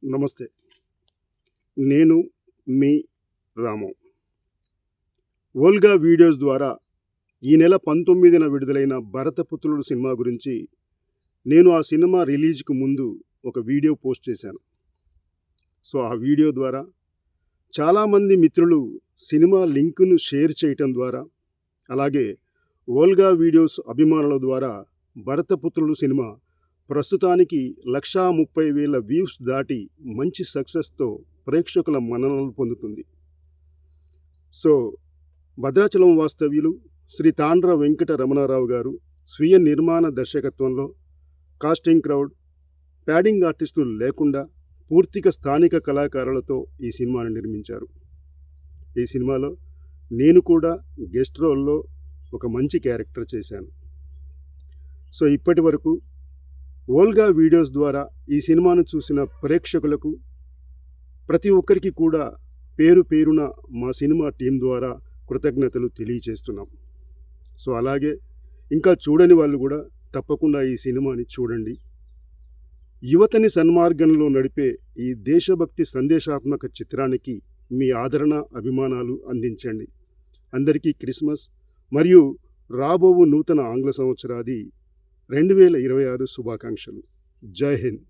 నమస్తే. నేను మీ రాము. ఓల్గా వీడియోస్ ద్వారా ఈ నెల 19న విడుదలైన భరతపుత్రుడు సినిమా గురించి నేను ఆ సినిమా రిలీజ్‌కు ముందు ఒక వీడియో పోస్ట్ చేశాను. ఆ వీడియో ద్వారా చాలామంది మిత్రులు సినిమా లింకును షేర్ చేయటం ద్వారా, అలాగే ఓల్గా వీడియోస్ అభిమానుల ద్వారా భరతపుత్రుడు సినిమా ప్రస్తుతానికి 1,30,000 వ్యూస్ దాటి మంచి సక్సెస్‌తో ప్రేక్షకుల మన్ననలు పొందుతుంది. భద్రాచలం వాస్తవ్యులు శ్రీ తాండ్ర వెంకట రమణారావు గారు స్వీయ నిర్మాణ దర్శకత్వంలో కాస్టింగ్ క్రౌడ్, ప్యాడింగ్ ఆర్టిస్టులు లేకుండా పూర్తిగా స్థానిక కళాకారులతో ఈ సినిమాను నిర్మించారు. ఈ సినిమాలో నేను కూడా గెస్ట్ రోల్లో ఒక మంచి క్యారెక్టర్ చేశాను. ఇప్పటి వరకు ఓల్గా వీడియోస్ ద్వారా ఈ సినిమాను చూసిన ప్రేక్షకులకు ప్రతి ఒక్కరికి కూడా పేరు పేరున మా సినిమా టీం ద్వారా కృతజ్ఞతలు తెలియచేస్తున్నాం. అలాగే ఇంకా చూడని వాళ్ళు కూడా తప్పకుండా ఈ సినిమాని చూడండి. యువతని సన్మార్గంలో నడిపే ఈ దేశభక్తి సందేశాత్మక చిత్రానికి మీ ఆదరణ, అభిమానాలు అందించండి. అందరికీ క్రిస్మస్ మరియు రాబోవు నూతన ఆంగ్ల సంవత్సరాది 2026 శుభాకాంక్షలు. జై హింద్.